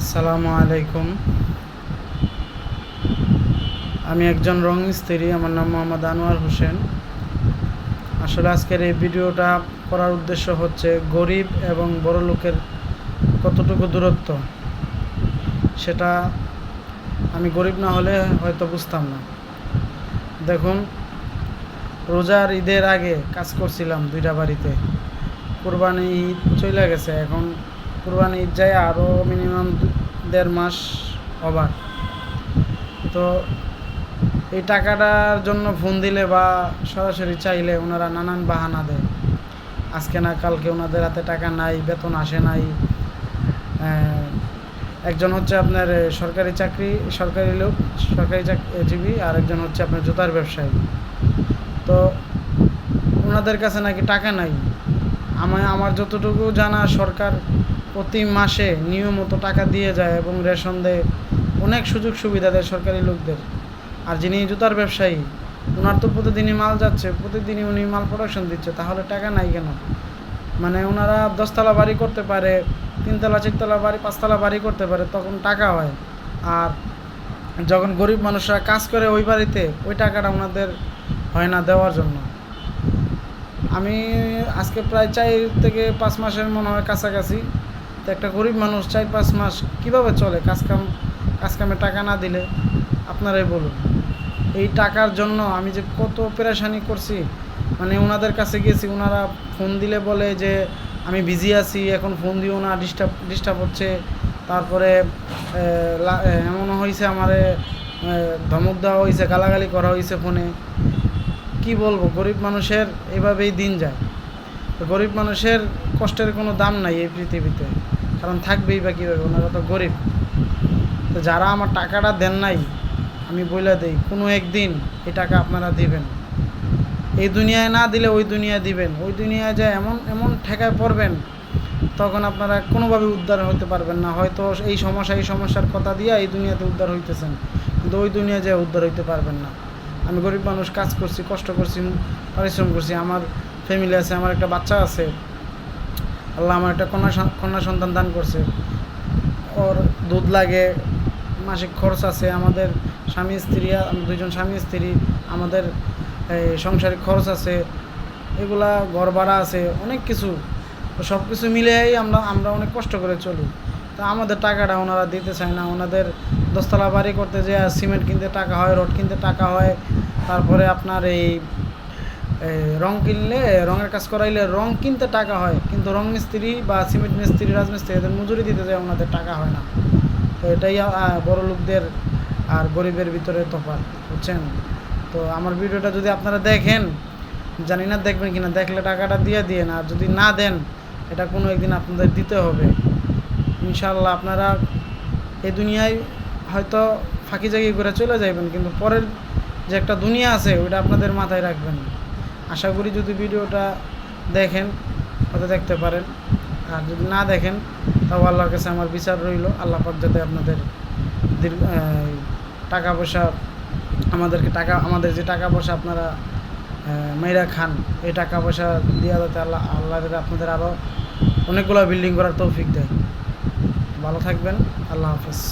আসসালামু আলাইকুম। আমি একজন রং মিস্ত্রি। আমার নাম মোহাম্মদ আনোয়ার হোসেন। আসলে আজকের এই ভিডিওটা করার উদ্দেশ্য হচ্ছে গরিব এবং বড় লোকের কতটুকু দূরত্ব, সেটা আমি গরিব না হলে হয়তো বুঝতাম না। দেখুন, রোজার ঈদের আগে কাজ করছিলাম দুইটা বাড়িতে। কুরবানি ঈদ চলে গেছে, এখন কুরবানি ঈদ যায় আরও মিনিমাম 1.5 মাস ওভার। তো এই টাকাটার জন্য ফোন দিলে বা সরাসরি চাইলে ওনারা নানান বাহানা দেয়। আজকে না কালকে ওনাদের হাতে টাকা নাই, বেতন আসে নাই। একজন হচ্ছে আপনার সরকারি লোক, সরকারি চাকরিজীবী, আর একজন হচ্ছে আপনার জুতার ব্যবসায়ী। তো ওনাদের কাছে নাকি টাকা নাই। আমার যতটুকু জানা, সরকার প্রতি মাসে নিয়মিত টাকা দিয়ে যায় এবং রেশন দেয়, অনেক সুযোগ সুবিধা দেয় সরকারি লোকদের। আর যিনি জুতার ব্যবসায়ী, ওনার তো প্রতিদিনই মাল যাচ্ছে, প্রতিদিনই উনি মাল প্রোডাকশন দিচ্ছে, তাহলে টাকা নাই কেন? মানে ওনারা 10তলা বাড়ি করতে পারে, 3তলা 4তলা বাড়ি, 5তলা বাড়ি করতে পারে, তখন টাকা হয়। আর যখন গরিব মানুষরা কাজ করে ওই বাড়িতে, ওই টাকাটা ওনাদের হয় না দেওয়ার জন্য। আমি আজকে প্রায় 4 থেকে 5 মাসের মনে হয় কাছাকাছি। তো একটা গরিব মানুষ 4-5 মাস কীভাবে চলে কাজকামে টাকা না দিলে? আপনারাই বলুন। এই টাকার জন্য আমি যে কত পেরেশানি করছি, মানে ওনাদের কাছে গেছি, ওনারা ফোন দিলে বলে যে আমি বিজি আছি, এখন ফোন দিও না, ডিস্টার্ব হচ্ছে। তারপরে এমনও হয়েছে, আমারে ধমক দেওয়া হয়েছে, গালাগালি করা হয়েছে ফোনে। কি বলবো, গরিব মানুষের এভাবেই দিন যায়। তো গরিব মানুষের কষ্টের কোনো দাম নাই এই পৃথিবীতে, কারণ থাকবেই বা কীভাবে, ওনারা তো গরিব। তো যারা আমার টাকাটা দেন নাই, আমি বলে দেই, কোনো একদিন এই টাকা আপনারা দিবেন। এই দুনিয়ায় না দিলে ওই দুনিয়ায় দিবেন। ওই দুনিয়ায় যায় এমন এমন ঠেকায় পড়বেন, তখন আপনারা কোনোভাবে উদ্ধার হতে পারবেন না। হয়তো এই সমস্যার কথা দিয়ে এই দুনিয়াতে উদ্ধার হইতেছেন, কিন্তু ওই দুনিয়ায় যায় উদ্ধার হইতে পারবেন না। আমি গরিব মানুষ, কাজ করছি, কষ্ট করছি, পরিশ্রম করছি। আমার ফ্যামিলি আছে, আমার একটা বাচ্চা আছে। আল্লাহ আমার একটা কন্যা সন্তান দান করছে। ওর দুধ লাগে, মাসিক খরচ আছে, আমাদের স্বামী স্ত্রী, দুইজন স্বামী স্ত্রী, আমাদের সংসারিক খরচ আছে, এগুলা ঘর ভাড়া আছে, অনেক কিছু। তো সব কিছু মিলিয়েই আমরা অনেক কষ্ট করে চলি। তা আমাদের টাকাটা ওনারা দিতে চায় না। ওনাদের 10তলা বাড়ি করতে যে সিমেন্ট কিনতে টাকা হয়, রড কিনতে টাকা হয়, তারপরে আপনার এই রং কিনলে, রঙের কাজ করাইলে রং কিনতে টাকা হয়, কিন্তু রং মিস্ত্রি বা সিমেন্ট মিস্ত্রি, রাজমিস্ত্রি, এদের মজুরি দিতে যায়, ওনাদের টাকা হয় না। তো এটাই বড় লোকদের আর গরিবের ভিতরে তফাৎ, বুঝছেন? তো আমার ভিডিওটা যদি আপনারা দেখেন, জানি না দেখবেন কিনা, দেখলে টাকাটা দিয়ে না, আর যদি না দেন, এটা কোনো একদিন আপনাদের দিতে হবে ইনশাআল্লাহ। আপনারা এই দুনিয়ায় হয়তো ফাঁকি জাগি করে চলে যাবেন, কিন্তু পরের যে একটা দুনিয়া আছে, ওইটা আপনাদের মাথায় রাখবেন। আশা করি যদি ভিডিওটা দেখেন, হয়তো দেখতে পারেন। আর যদি না দেখেন, তাও আল্লাহর কাছে আমার বিচার রইল। আল্লাহ পাক যাতে আপনাদের টাকা পয়সা, আমাদের যে টাকা পয়সা আপনারা মেয়েরা খান, এই টাকা পয়সা দিয়ে যাতে আল্লাহ যাতে আপনাদের আরও অনেকগুলো বিল্ডিং করার তৌফিক দেয়। ভালো থাকবেন। আল্লাহ হাফেজ।